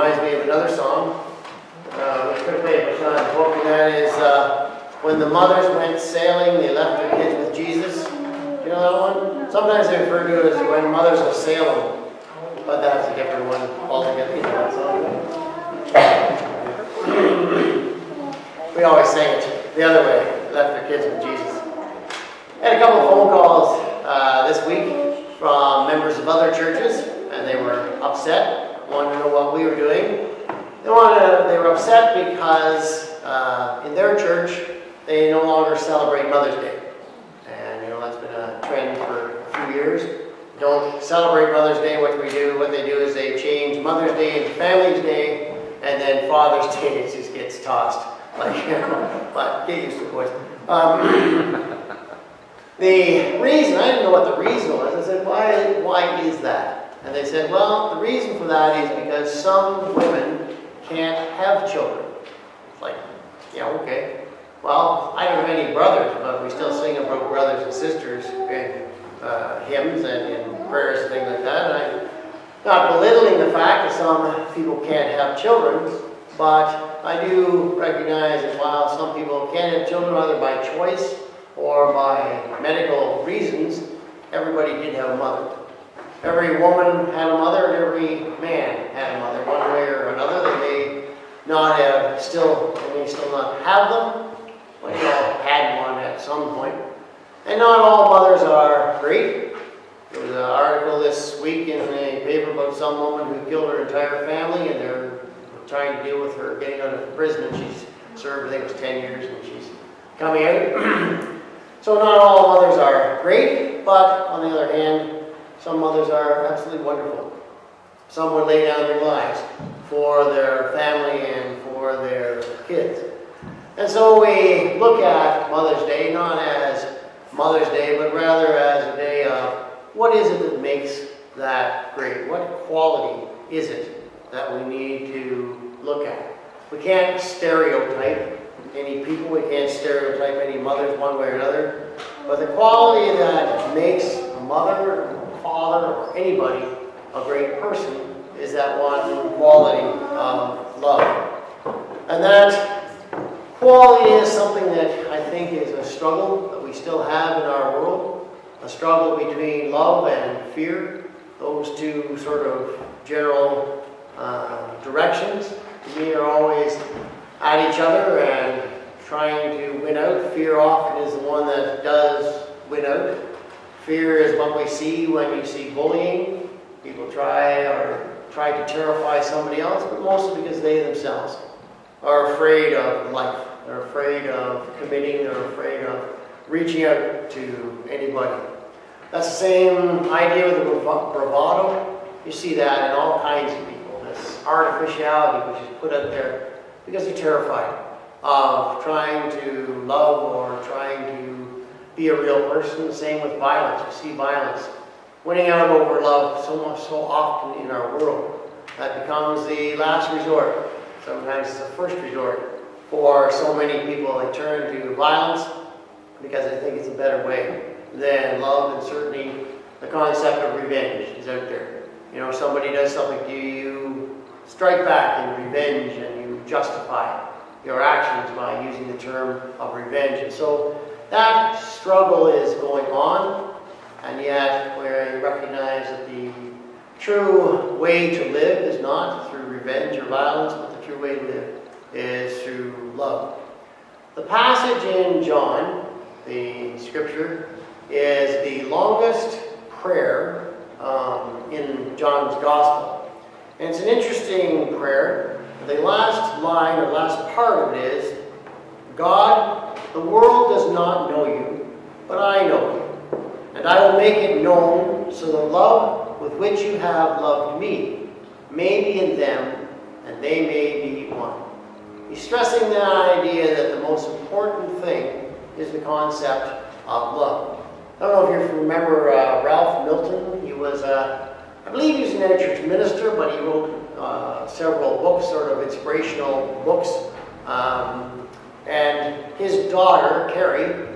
reminds me of another song. We could play it for Sean's book, and that is when the mothers went sailing, they left their kids with Jesus. You know that one? Sometimes they refer to it as when mothers are sailing, but that's a different one altogether. You know that song? We always sing it the other way. They left their kids with Jesus. I had a couple of phone calls this week from members of other churches, and they were upset, wanted to know what we were doing. They were upset because in their church, they no longer celebrate Mother's Day. And you know, that's been a trend for a few years. Don't celebrate Mother's Day. What they do is they change Mother's Day into Family's Day, and then Father's Day just gets tossed. Like, you know, but get used to it, boys. The reason, I didn't know what the reason was. I said, why is that? And they said, well, the reason for that is because some women can't have children. It's like, yeah, okay. Well, I don't have any brothers, but we still sing about brothers and sisters in hymns and in prayers and things like that. And I'm not belittling the fact that some people can't have children, but I do recognize that while some people can have children, either by choice or by medical reasons, everybody did have a mother. Every woman had a mother, and every man had a mother, one way or another. They may not have still not have them, but they all had one at some point. And not all mothers are great. There was an article this week in the paper about some woman who killed her entire family, and they're trying to deal with her getting out of prison. She's served, I think it was 10 years, and she's coming out. So not all mothers are great, but on the other hand, some mothers are absolutely wonderful. Some would lay down their lives for their family and for their kids. And so we look at Mother's Day not as Mother's Day, but rather as a day of what is it that makes that great? What quality is it that we need to look at? We can't stereotype any people, we can't stereotype any mothers one way or another, but the quality that makes a mother, a father, or anybody a great person is that one quality of love. And that quality is something that I think is a struggle that we still have in our world, a struggle between love and fear, those two sort of general directions. We are always at each other and trying to win out. Fear often is the one that does win out. Fear is what we see when you see bullying. People try to terrify somebody else, but mostly because they themselves are afraid of life. They're afraid of committing. They're afraid of reaching out to anybody. That's the same idea with the bravado. You see that in all kinds of people. This artificiality which is put out there because they're terrified of trying to love or trying to be a real person. The same with violence. You see violence winning out over love so often in our world. That becomes the last resort. Sometimes it's the first resort for so many people. They turn to violence because they think it's a better way than love, and certainly the concept of revenge is out there. You know, somebody does something to you, you strike back in revenge, and you justify your actions by using the term of revenge. And so that struggle is going on, and yet we recognize that the true way to live is not through revenge or violence, but the true way to live is through love. The passage in John, the scripture, is the longest prayer in John's Gospel. And it's an interesting prayer. The last line, or last part of it is, God, the world does not know you, but I know you. And I will make it known, so the love with which you have loved me may be in them, and they may be one. He's stressing the idea that the most important thing is the concept of love. I don't know if you remember Ralph Milton. He was, I believe he was an church minister, but he wrote several books, sort of inspirational books. And his daughter, Carrie,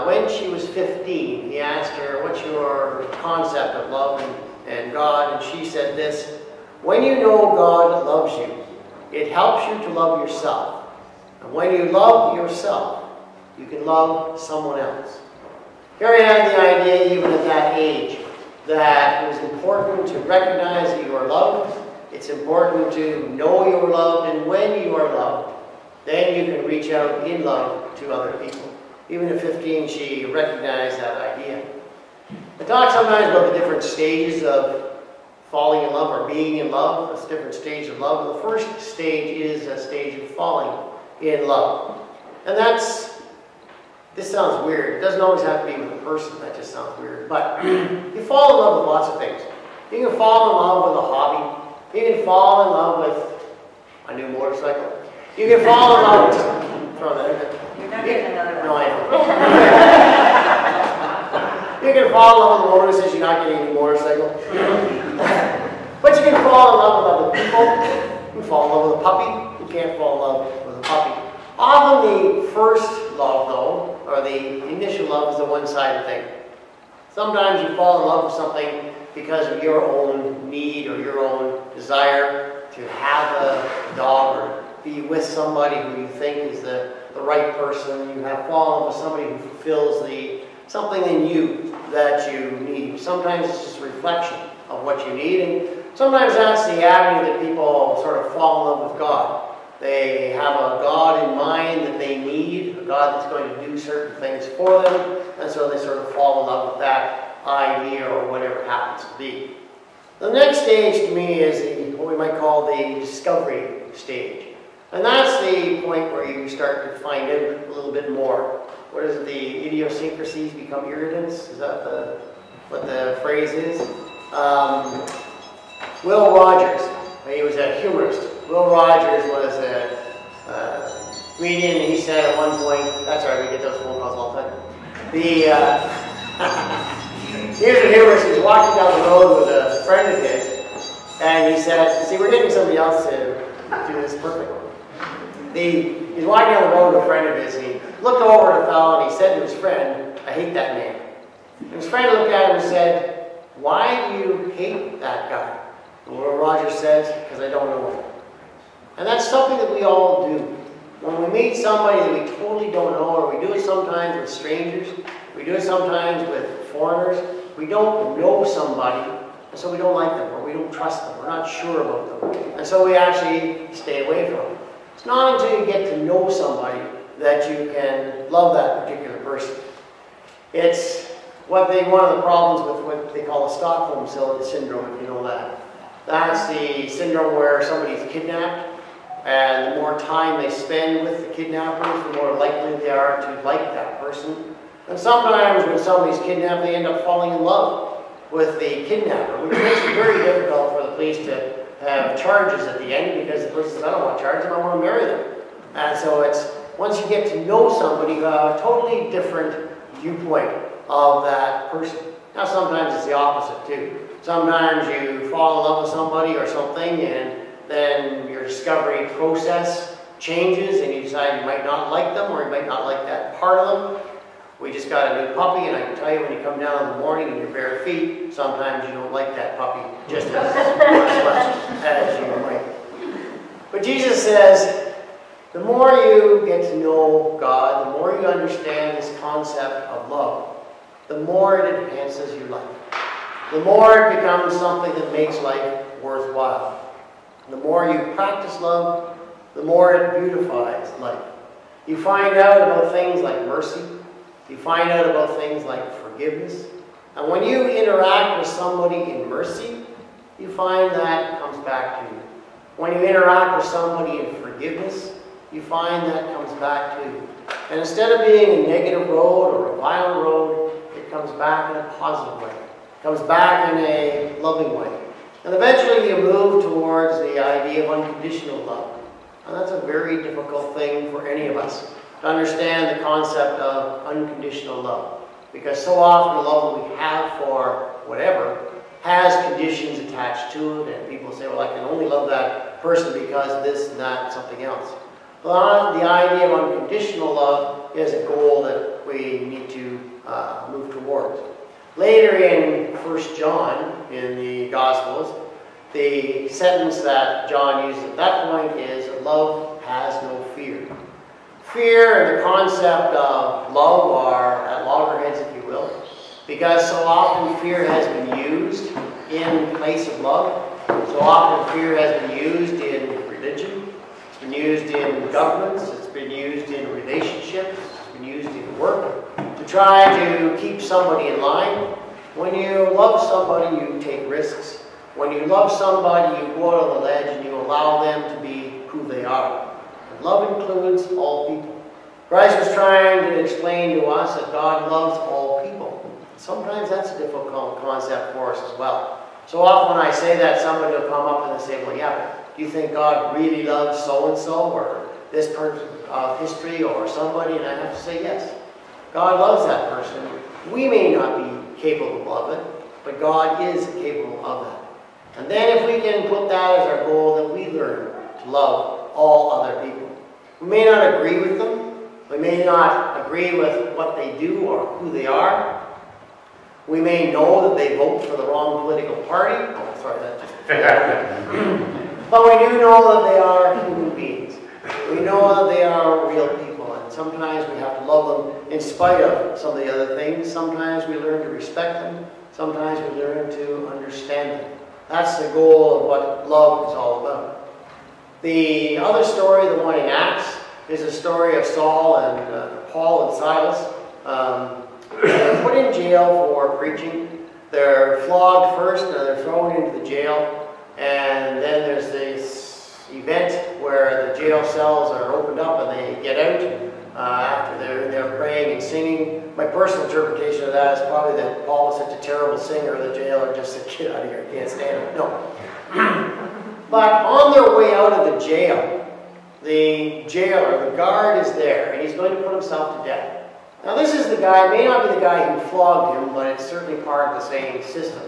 when she was 15, he asked her, what's your concept of love and God? And she said this, when you know God loves you, helps you to love yourself. And when you love yourself, you can love someone else. Here I had the idea, even at that age, that it was important to recognize that you are loved. It's important to know you are loved, and when you are loved, then you can reach out in love to other people. Even at 15, she recognized that idea. I talk sometimes about the different stages of falling in love or being in love. There's different stages of love. And the first stage is a stage of falling in love. And this sounds weird. It doesn't always have to be with a person. That just sounds weird. But you fall in love with lots of things. You can fall in love with a hobby. You can fall in love with a new motorcycle. You can fall in love with... Throw that in. You're not getting another one. No, I know. You can fall in love with a motor since you're not getting any motorcycle. But you can fall in love with other people. You can fall in love with a puppy. You can't fall in love with a puppy. Often the first love, though, or the initial love, is a one-sided thing. Sometimes you fall in love with something because of your own need or your own desire to have a dog or be with somebody who you think is the right person. You have fallen in love with somebody who fulfills something in you that you need. Sometimes it's just a reflection of what you need, and sometimes that's the avenue that people sort of fall in love with God. They have a God in mind that they need, a God that's going to do certain things for them, and so they sort of fall in love with that idea or whatever it happens to be. The next stage to me is what we might call the discovery stage. And that's the point where you start to find out a little bit more. What is it? The idiosyncrasies become irritants? Is that what the phrase is? Will Rogers, he was a humorist. Will Rogers was a comedian, and he said at one point, that's right, we get those phone calls all the time. Here's a humorist, he's walking down the road with a friend of his, and he said, see, we're getting somebody else to do this perfectly. He's walking down the road with a friend of his, and he looked over at a fellow, and he said to his friend, I hate that man. And his friend looked at him and said, why do you hate that guy? And Will Rogers says, because I don't know him. And that's something that we all do. When we meet somebody that we totally don't know, or we do it sometimes with strangers, we do it sometimes with foreigners, we don't know somebody, and so we don't like them, or we don't trust them, we're not sure about them. And so we actually stay away from them. It's not until you get to know somebody that you can love that particular person. It's one of the problems with what they call the Stockholm syndrome, if you know that. That's the syndrome where somebody's kidnapped, and the more time they spend with the kidnappers, the more likely they are to like that person. And sometimes when somebody's kidnapped, they end up falling in love with the kidnapper, which makes it very difficult for the police to have charges at the end, because the person says, I don't want charges, I want to marry them. And so it's, once you get to know somebody, you have a totally different viewpoint of that person. Now sometimes it's the opposite too. Sometimes you fall in love with somebody or something, and then your discovery process changes, and you decide you might not like them, or you might not like that part of them. We just got a new puppy, and I can tell you when you come down in the morning in your bare feet, sometimes you don't like that puppy just as much as you might. But Jesus says, the more you get to know God, the more you understand this concept of love, the more it enhances your life. The more it becomes something that makes life worthwhile. The more you practice love, the more it beautifies life. You find out about things like mercy. You find out about things like forgiveness. And when you interact with somebody in mercy, you find that comes back to you. When you interact with somebody in forgiveness, you find that comes back to you. And instead of being a negative road or a violent road, it comes back in a positive way. It comes back in a loving way. And eventually you move towards the idea of unconditional love. And that's a very difficult thing for any of us, to understand the concept of unconditional love. Because so often the love that we have for whatever has conditions attached to it, and people say, well, I can only love that person because this and that and something else. Well, the idea of unconditional love is a goal that we need to move towards. Later in 1 John, in the Gospels, The sentence that John uses at that point is, love has no fear. Fear and the concept of love are at loggerheads, if you will, because so often fear has been used in place of love. So often fear has been used in religion, it's been used in governments, it's been used in relationships, it's been used in work, to try to keep somebody in line. When you love somebody, you take risks. When you love somebody, you go out on the ledge and you allow them to be who they are. And love includes all people. Christ was trying to explain to us that God loves all people. Sometimes that's a difficult concept for us as well. So often when I say that, somebody will come up and they'll say, well, yeah, but do you think God really loves so-and-so or this person of history or somebody? And I have to say, yes. God loves that person. We may not be capable of it, but God is capable of that. And then if we can put that as our goal, then we learn to love all other people. We may not agree with them. We may not agree with what they do or who they are. We may know that they vote for the wrong political party. Oh, sorry, that just... But we do know that they are human beings. We know that they are real people. And sometimes we have to love them in spite of some of the other things. Sometimes we learn to respect them. Sometimes we learn to understand them. That's the goal of what love is all about. The other story, the one in Acts, is a story of Saul and Paul and Silas. They're put in jail for preaching. They're flogged first, and they're thrown into the jail. And then there's this event where the jail cells are opened up and they get out after they're praying and singing. My personal interpretation of that is probably that Paul was such a terrible singer, the jailer just said, get out of here, I can't stand it. No. But on their way out of the jail, the jailer, the guard is there, and he's going to put himself to death. Now this is the guy, may not be the guy who flogged him, but it's certainly part of the same system.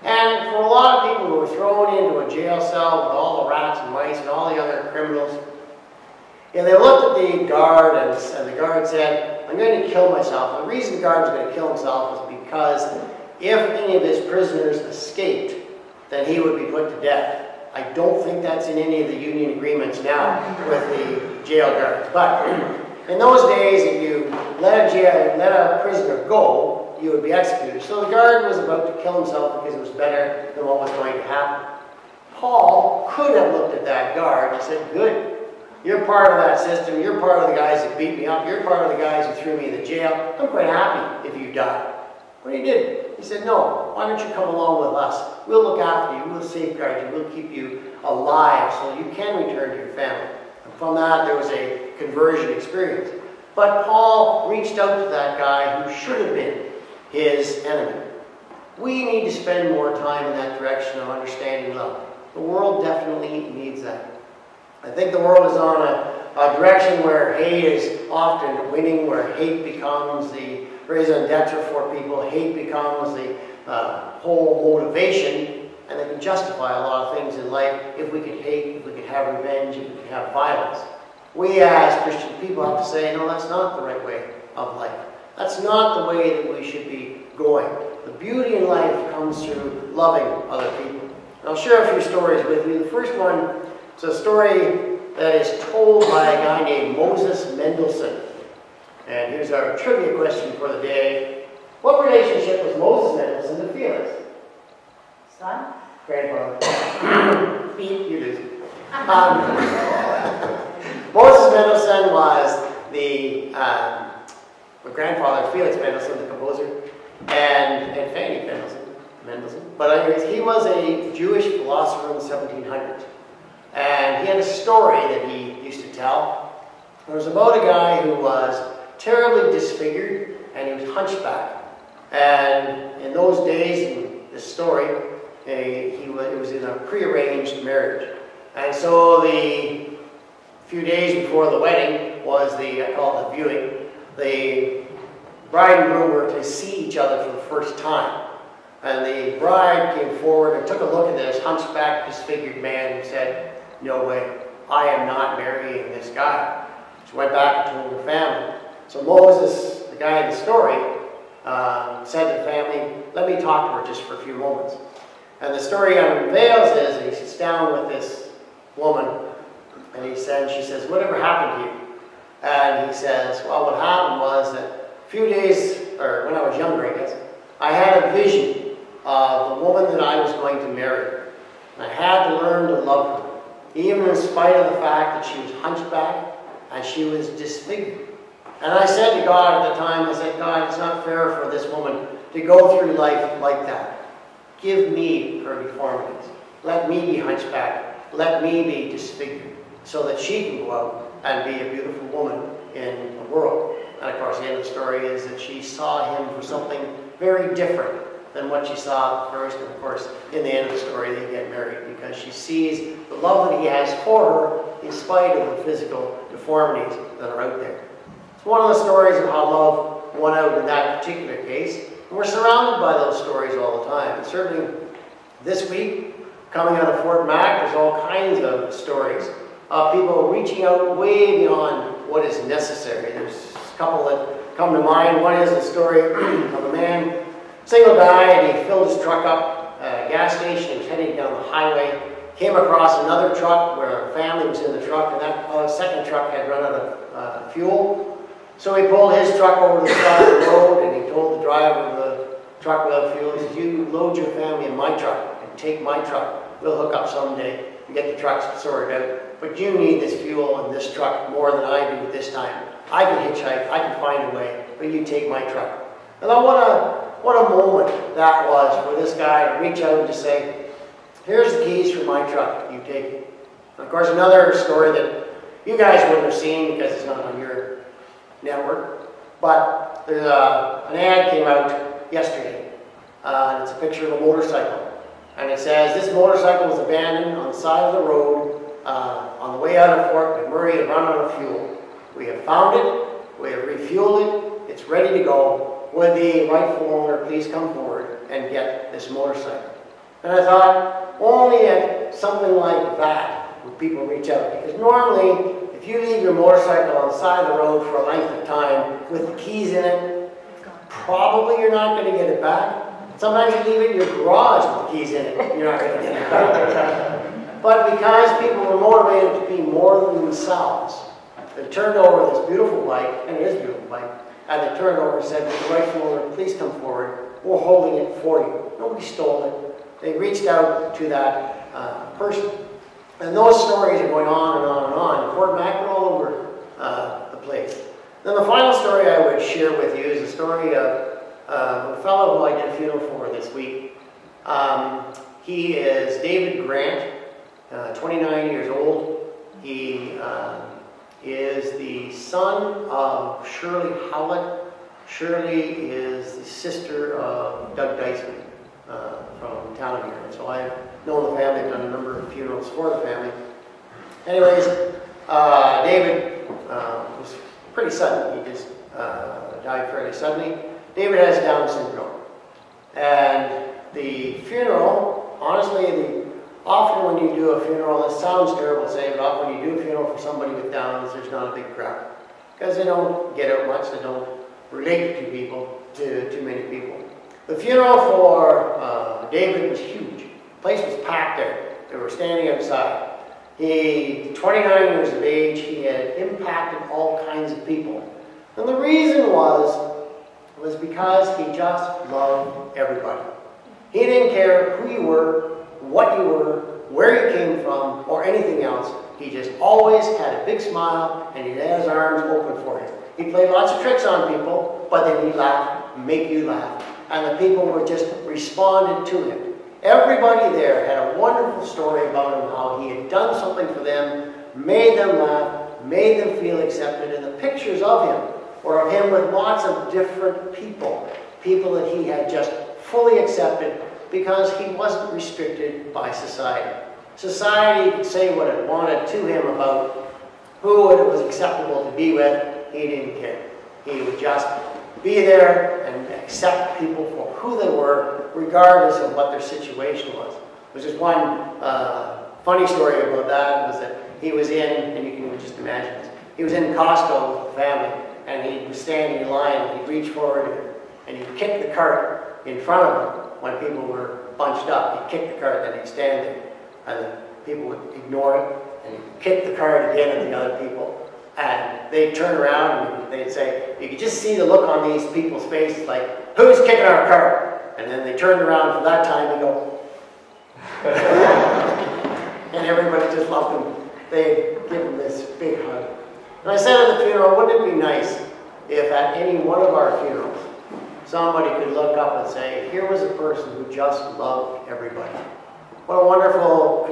And for a lot of people who were thrown into a jail cell with all the rats and mice and all the other criminals, and they looked at the guard and the guard said, I'm going to kill myself. And the reason the guard was going to kill himself was because if any of his prisoners escaped, then he would be put to death. I don't think that's in any of the union agreements now with the jail guards. But in those days, if you let a prisoner go, you would be executed. So the guard was about to kill himself because it was better than what was going to happen. Paul could have looked at that guard and said, good, you're part of that system, you're part of the guys that beat me up, you're part of the guys who threw me in the jail, I'm quite happy if you die. But he didn't. He said, no, why don't you come along with us? We'll look after you, we'll safeguard you, we'll keep you alive so you can return to your family. And from that, there was a conversion experience. But Paul reached out to that guy who should have been his enemy. We need to spend more time in that direction of understanding love. The world definitely needs that. I think the world is on a direction where hate is often winning, where hate becomes the raison d'etre for people, hate becomes the whole motivation, and they can justify a lot of things in life if we could hate, if we could have revenge, if we could have violence. We as Christian people have to say, no, that's not the right way of life. That's not the way that we should be going. The beauty in life comes through loving other people. And I'll share a few stories with you. The first one is a story that is told by a guy named Moses Mendelssohn. And here's our trivia question for the day. What relationship was Moses Mendelssohn to Felix? Son? Grandfather. Beat, you lose. Moses Mendelssohn was the grandfather of Felix Mendelssohn, the composer, and Fanny Mendelssohn. But anyways, he was a Jewish philosopher in the 1700s. And he had a story that he used to tell. It was about a guy who was terribly disfigured, and he was hunchback. And in those days, in this story, it was in a prearranged marriage. And so the few days before the wedding was I call it the viewing. The bride and groom were to see each other for the first time. And the bride came forward and took a look at this hunchback, disfigured man and said, no way, I am not marrying this guy. She went back and told her family. So Moses, the guy in the story, said to the family, let me talk to her just for a few moments. And the story unveils is that he sits down with this woman, and she says, whatever happened to you? And he says, well, what happened was that a few days, or when I was younger, I guess, I had a vision of the woman that I was going to marry. And I had to learn to love her, even in spite of the fact that she was hunchback and she was disfigured. And I said to God at the time, I said, God, it's not fair for this woman to go through life like that. Give me her deformities. Let me be hunchbacked. Let me be disfigured so that she can go out and be a beautiful woman in the world. And of course, the end of the story is that she saw him for something very different than what she saw at first. And of course, in the end of the story, they get married because she sees the love that he has for her in spite of the physical deformities that are out there. It's one of the stories of how love won out in that particular case. And we're surrounded by those stories all the time. And certainly this week, coming out of Fort Mac, there's all kinds of stories of people reaching out way beyond what is necessary. There's a couple that come to mind. One is the story of a man, single guy, and he filled his truck up at a gas station. He was heading down the highway, came across another truck where a family was in the truck, and that second truck had run out of fuel. So he pulled his truck over the side of the road, and he told the driver of the truck without fuel, he says, you load your family in my truck and take my truck. We'll hook up someday and get the trucks sorted out. But you need this fuel in this truck more than I do this time. I can hitchhike, I can find a way, but you take my truck. And what a moment that was for this guy to reach out and to say, here's the keys for my truck, you take it. And of course, another story that you guys wouldn't have seen because it's not on your network, but there's an ad came out yesterday. And it's a picture of a motorcycle. And it says, this motorcycle was abandoned on the side of the road on the way out of Fort McMurray and run out of fuel. We have found it, we have refueled it, it's ready to go. Would the rightful owner please come forward and get this motorcycle? And I thought, only at something like that would people reach out. Because normally, if you leave your motorcycle on the side of the road for a length of time with the keys in it, probably you're not going to get it back. Sometimes you leave it in your garage with the keys in it, you're not going to get it back. But because people were motivated to be more than themselves, they turned over this beautiful bike, and it is a beautiful bike, and they turned over and said, the rightful owner, please come forward. We're holding it for you. Nobody stole it. They reached out to that person. And those stories are going on and on and on. Fort Mac and all over the place. Then the final story I would share with you is a story of a fellow who I did a funeral for this week. He is David Grant, 29 years old. He is the son of Shirley Howlett. Shirley is the sister of Doug Diceman from town here. So I've known the family, I've done a number of funerals for the family. Anyways, David was pretty sudden. He just died fairly suddenly. David has Down syndrome. And the funeral, honestly, often when you do a funeral, it sounds terrible saying, but often when you do a funeral for somebody with Downs, there's not a big crowd. Because they don't get out much, they don't relate to people, to too many people. The funeral for David was huge. The place was packed there. They were standing outside. He, 29 years of age, he had impacted all kinds of people. And the reason was because he just loved everybody. He didn't care who you were, what you were, where you came from, or anything else. He just always had a big smile, and he had his arms open for you. He played lots of tricks on people, but then he'd laugh, make you laugh. And the people were just responded to him. Everybody there had a wonderful story about him, how he had done something for them, made them laugh, made them feel accepted, and the pictures of him were of him with lots of different people. People that he had just fully accepted because he wasn't restricted by society. Society could say what it wanted to him about who it was acceptable to be with. He didn't care. He would just be there and accept people for who they were, regardless of what their situation was. There's just one funny story about that, was that he was in, and you can just imagine this, he was in Costco with the family, and he was standing in line, and he'd reach forward, and he'd kick the cart in front of him when people were bunched up. He'd kick the card, then he'd stand there. And the people would ignore it, and he'd kick the card again at the other people. And they'd turn around and they'd say, you could just see the look on these people's faces, like, who's kicking our card? And then they turned around for that time and go, and everybody just loved him. They'd give him this big hug. And I said at the funeral, wouldn't it be nice if at any one of our funerals, somebody could look up and say, here was a person who just loved everybody. What a wonderful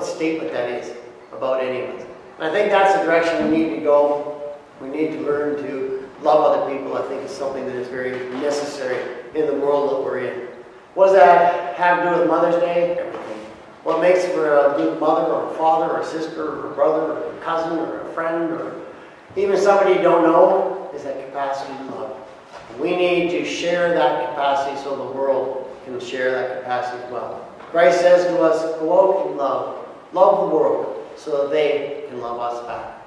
statement that is about any of us. And I think that's the direction we need to go. We need to learn to love other people. I think it's something that is very necessary in the world that we're in. What does that have to do with Mother's Day? Everything. What makes for a good mother or a father or a sister or a brother or a cousin or a friend or even somebody you don't know is that capacity to love. We need to share that capacity so the world can share that capacity as well. Christ says to us, go out and love. Love the world so that they can love us back.